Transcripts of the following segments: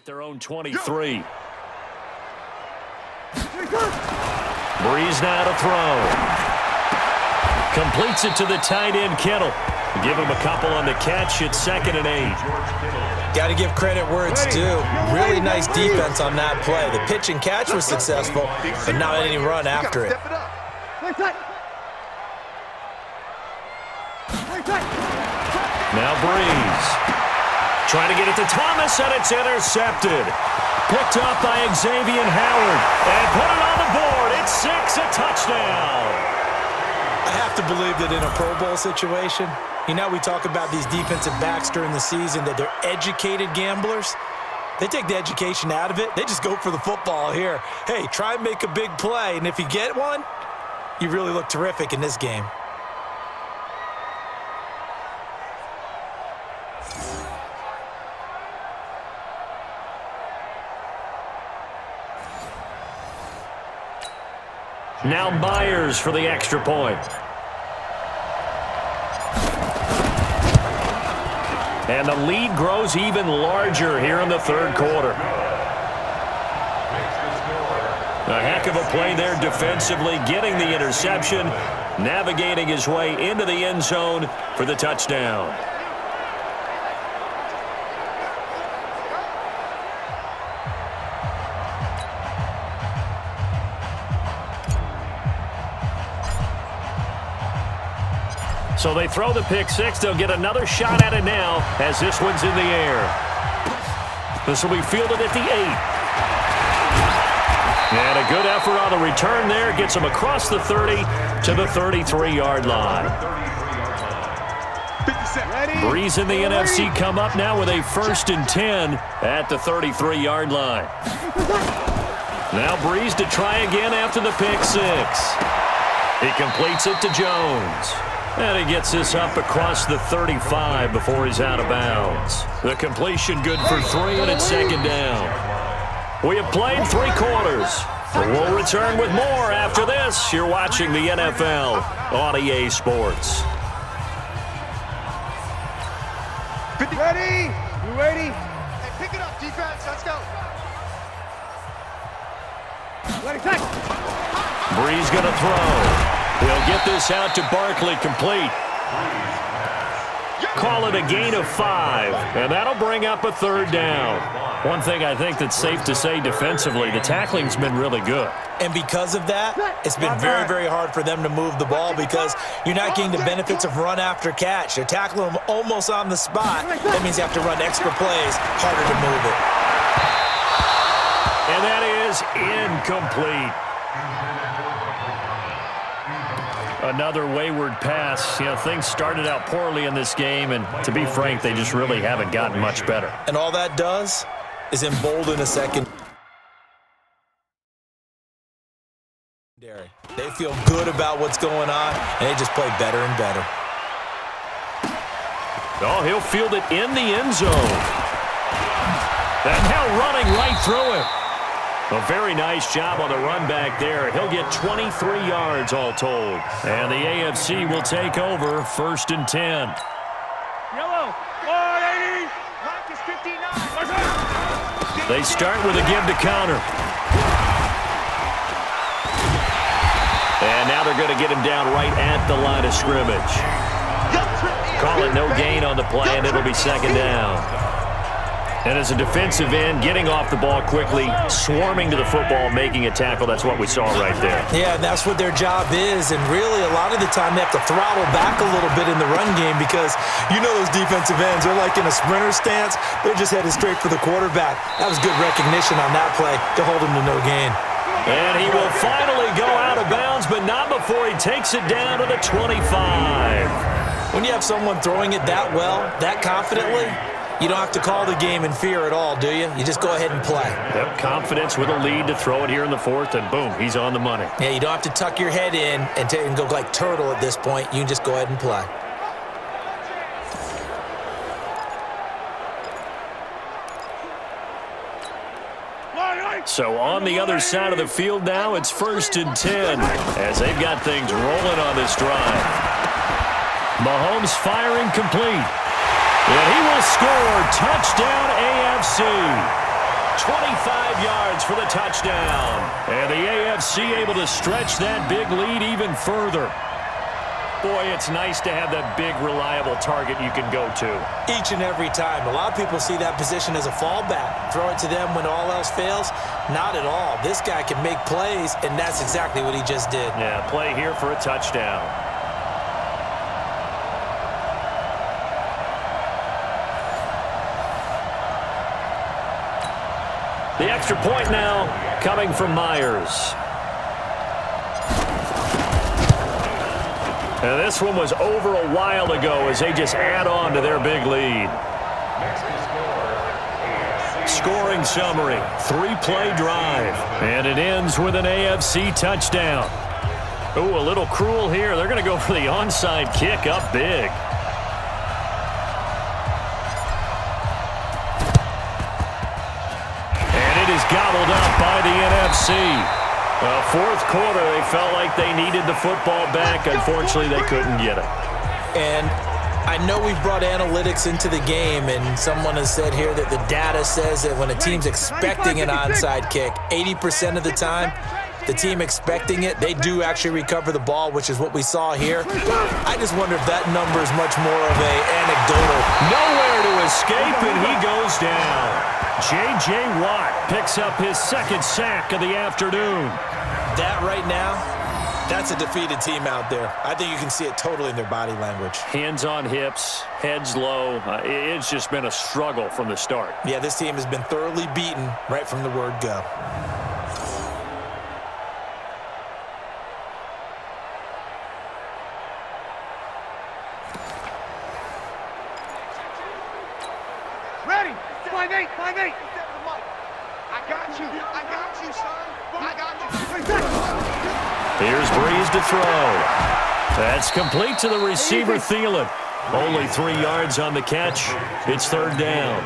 their own 23. Breeze now to throw. Completes it to the tight end, Kittle. Give him a couple on the catch. It's 2nd and 8. Got to give credit where it's due. Really nice defense on that play. The pitch and catch was successful, but not any run after it. Now Breeze. Trying to get it to Thomas, and it's intercepted. Picked up by Xavier Howard. And put it on the board. It's 6, a touchdown. I have to believe that in a Pro Bowl situation, you know, we talk about these defensive backs during the season, that they're educated gamblers. They take the education out of it. They just go for the football here. Hey, try and make a big play, and if you get one, you really look terrific in this game. Now Myers for the extra point. And the lead grows even larger here in the 3rd quarter. A heck of a play there defensively, getting the interception, navigating his way into the end zone for the touchdown. So they throw the pick 6. They'll get another shot at it now as this one's in the air. This will be fielded at the 8. And a good effort on the return there. Gets them across the 30 to the 33-yard line. Breeze and the NFC come up now with a 1st and 10 at the 33-yard line. Now Breeze to try again after the pick 6. He completes it to Jones. And he gets this up across the 35 before he's out of bounds. The completion good for 3, and it's 2nd down. We have played 3 quarters. We'll return with more after this. You're watching the NFL on EA Sports. Ready? You ready? Hey, pick it up, defense. Let's go. Ready, take. Breeze going to throw. He'll get this out to Barkley, complete. Call it a gain of 5, and that'll bring up a 3rd down. One thing I think that's safe to say defensively, the tackling's been really good. And because of that, it's been very, very hard for them to move the ball because you're not getting the benefits of run after catch. You're tackling them almost on the spot. That means you have to run extra plays, harder to move it. And that is incomplete. Another wayward pass. You know, things started out poorly in this game, and to be frank, they just really haven't gotten much better. And all that does is embolden a second. They feel good about what's going on, and they just play better and better. Oh, he'll field it in the end zone. And now running right through it. A very nice job on the run back there. He'll get 23 yards all told. And the AFC will take over 1st and 10. Yellow. 180. Mike is 59. They start with a give to counter. And now they're going to get him down right at the line of scrimmage. Call it no gain on the play, and it'll be 2nd down. And as a defensive end, getting off the ball quickly, swarming to the football, making a tackle, that's what we saw right there. Yeah, and that's what their job is. And really, a lot of the time, they have to throttle back a little bit in the run game because you know those defensive ends, they're like in a sprinter stance. They're just headed straight for the quarterback. That was good recognition on that play to hold him to no gain. And he will finally go out of bounds, but not before he takes it down to the 25. When you have someone throwing it that well, that confidently, you don't have to call the game in fear at all, do you? You just go ahead and play. Yep, confidence with a lead to throw it here in the 4th, and boom, he's on the money. Yeah, you don't have to tuck your head in and go like turtle at this point. You can just go ahead and play. So on the other side of the field now, it's 1st and 10 as they've got things rolling on this drive. Mahomes firing complete. And he will score. Touchdown AFC. 35 yards for the touchdown. And the AFC able to stretch that big lead even further. Boy, it's nice to have that big, reliable target you can go to. Each and every time. A lot of people see that position as a fallback. Throw it to them when all else fails. Not at all. This guy can make plays, and that's exactly what he just did. Yeah, play here for a touchdown. The extra point now coming from Myers. And this one was over a while ago as they just add on to their big lead. Scoring summary, 3-play drive. And it ends with an AFC touchdown. Ooh, a little cruel here. They're going to go for the onside kick up big. And it is gobbled up by the NFC. Fourth quarter, they felt like they needed the football back. Unfortunately, they couldn't get it. And I know we've brought analytics into the game, and someone has said here that the data says that when a team's expecting an onside kick, 80% of the time, the team expecting it, they do actually recover the ball, which is what we saw here. I just wonder if that number is much more of a anecdotal. Nowhere to escape, and he goes down. J.J. Watt picks up his second sack of the afternoon. That right now, that's a defeated team out there. I think you can see it totally in their body language. Hands on hips, heads low. It's just been a struggle from the start. Yeah, this team has been thoroughly beaten right from the word go. Ready? 5-8, 5-8. I got you, son. I got you. Here's Breeze to throw. That's complete to the receiver, Thielen. Only 3 yards on the catch. It's third down.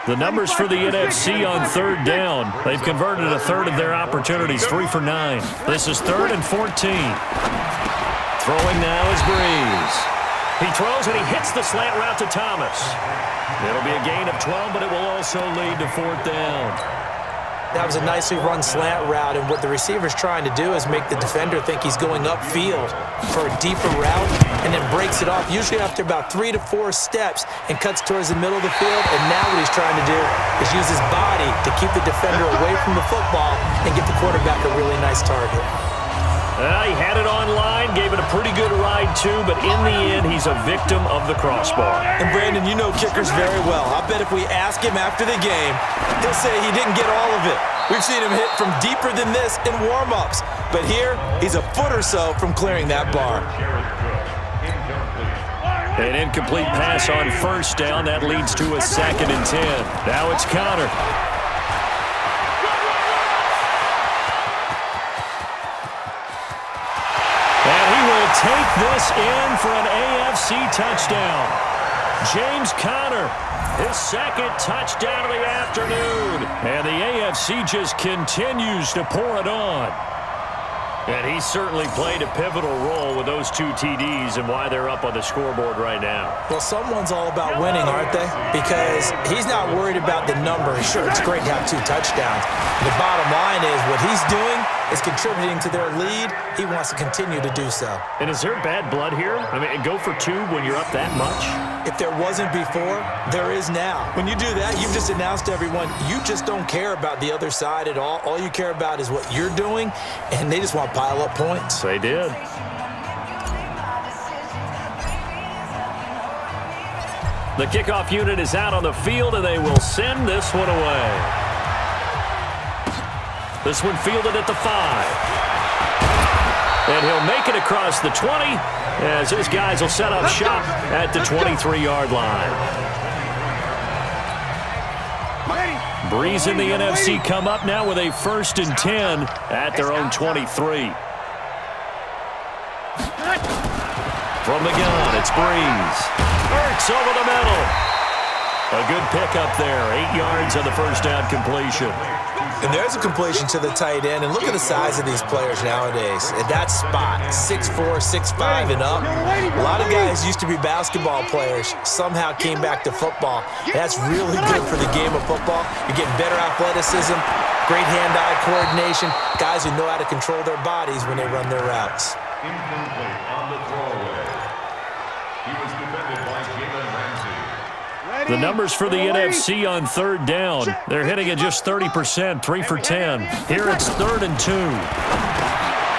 The numbers for the NFC on third down. They've converted a third of their opportunities, 3 for 9. This is 3rd and 14. Throwing now is Breeze. He throws and he hits the slant route to Thomas. It'll be a gain of 12, but it will also lead to 4th down. That was a nicely run slant route, and what the receiver's trying to do is make the defender think he's going upfield for a deeper route and then breaks it off, usually after about 3 to 4 steps, and cuts towards the middle of the field. And now what he's trying to do is use his body to keep the defender away from the football and give the quarterback a really nice target. He had it online, gave it a pretty good ride too, but in the end, he's a victim of the crossbar. And Brandon, you know kickers very well. I bet if we ask him after the game, he'll say he didn't get all of it. We've seen him hit from deeper than this in warm-ups, but here, he's a foot or so from clearing that bar. An incomplete pass on first down. That leads to a 2nd and 10. Now it's Connor. Take this in for an AFC touchdown. James Conner, his 2nd touchdown of the afternoon. And the AFC just continues to pour it on. And he certainly played a pivotal role with those 2 TDs and why they're up on the scoreboard right now. Well, someone's all about winning, aren't they? Because he's not worried about the number. Sure, it's great to have 2 touchdowns. The bottom line is what he's doing is contributing to their lead. He wants to continue to do so. And is there bad blood here? I mean, go for 2 when you're up that much? If there wasn't before, there is now. When you do that, you've just announced to everyone, you just don't care about the other side at all. All you care about is what you're doing, and they just want to pile up points. They did. The kickoff unit is out on the field, and they will send this one away. This one fielded at the 5. And he'll make it across the 20 as his guys will set up shop at the 23-yard line. Breeze and the NFC come up now with a 1st and 10 at their own 23. From the gun, it's Breeze. Hurts over the middle. A good pickup there. 8 yards on the first down completion. And there's a completion to the tight end. And look at the size of these players nowadays. At that spot, 6'4", 6'5", and up. A lot of guys used to be basketball players, somehow came back to football. That's really good for the game of football. You're getting better athleticism, great hand-eye coordination, guys who know how to control their bodies when they run their routes. Incomplete on the throwaway. He was defended by Jalen Ramsey. The numbers for the NFC on third down. They're hitting at just 30%, 3 for 10. Here it's 3rd and 2.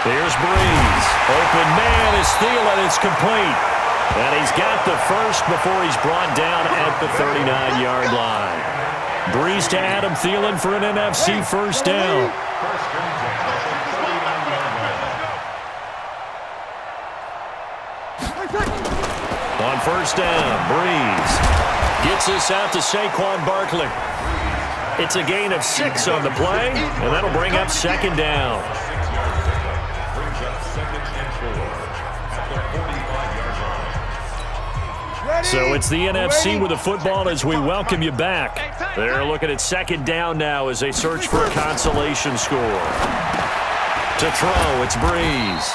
Here's Breeze. Open man is Thielen. It's complete. And he's got the first before he's brought down at the 39-yard line. Breeze to Adam Thielen for an NFC first down. On first down, Breeze gets this out to Saquon Barkley. It's a gain of 6 on the play, and that'll bring up 2nd down. So it's the NFC with the football as we welcome you back. They're looking at 2nd down now as they search for a consolation score. To throw, it's Breeze.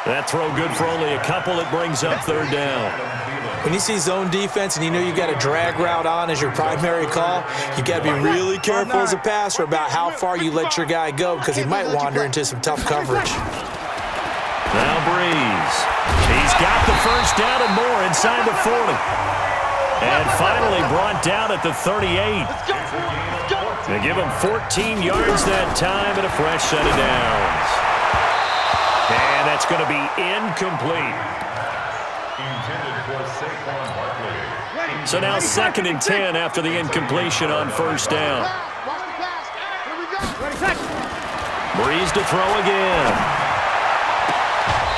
That throw good for only a couple. It brings up 3rd down. When you see zone defense and you know you got a drag route on as your primary call, you got to be really careful as a passer about how far you let your guy go because he might wander into some tough coverage. Now Breeze. He's got the first down and more inside the 40. And finally brought down at the 38. They give him 14 yards that time and a fresh set of downs. And that's going to be incomplete. So now 2nd and 10 after the incompletion on first down. Breeze to throw again.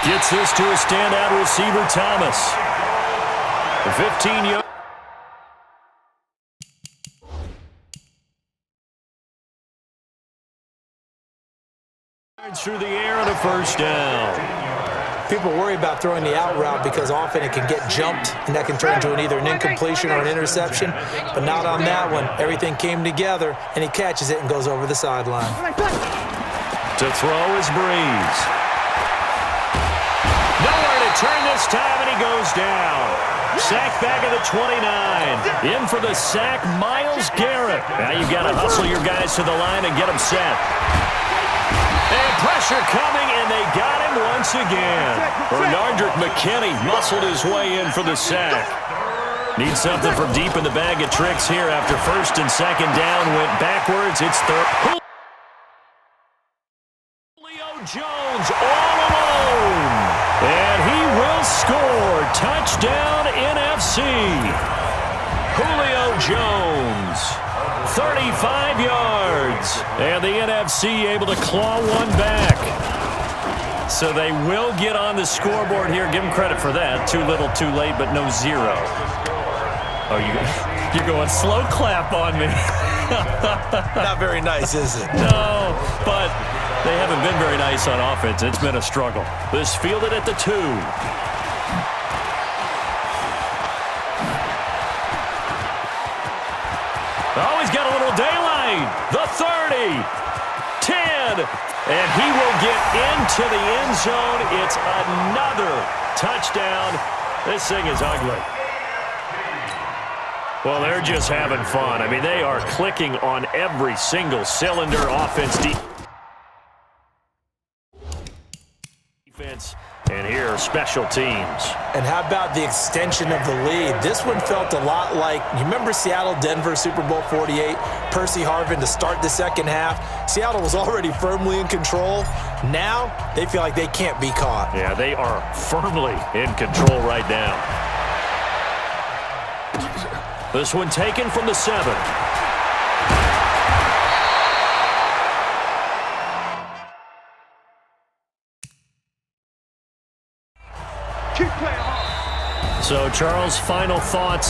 Gets this to a standout receiver, Thomas. 15 yards. Through the air and a first down. People worry about throwing the out route because often it can get jumped, and that can turn into either an incompletion or an interception. But not on that one. Everything came together, and he catches it and goes over the sideline. To throw is Breeze. Nowhere to turn this time, and he goes down. Sack back at the 29. In for the sack, Myles Garrett. Now you've got to hustle your guys to the line and get them set. And pressure coming, and they got him once again. Bernardrick McKinney muscled his way in for the sack. Needs something from deep in the bag of tricks here after 1st and 2nd down. Went backwards. It's 3rd. Julio Jones all alone. And he will score. Touchdown NFC. Julio Jones. 35 yards, and the NFC able to claw one back. So they will get on the scoreboard here. Give them credit for that. Too little, too late, but no 0. Oh, you're going slow clap on me. Not very nice, is it? No, but they haven't been very nice on offense. It's been a struggle. This fielded at the 2. Oh, he's got a little daylight. The 30, 10, and he will get into the end zone. It's another touchdown. This thing is ugly. Well, they're just having fun. I mean, they are clicking on every single cylinder. Offense, defense, and here, special teams. And how about the extension of the lead? This one felt a lot like, you remember Seattle-Denver Super Bowl 48? Percy Harvin to start the second half. Seattle was already firmly in control. Now, they feel like they can't be caught. Yeah, they are firmly in control right now. This one taken from the 7. So, Charles, final thoughts.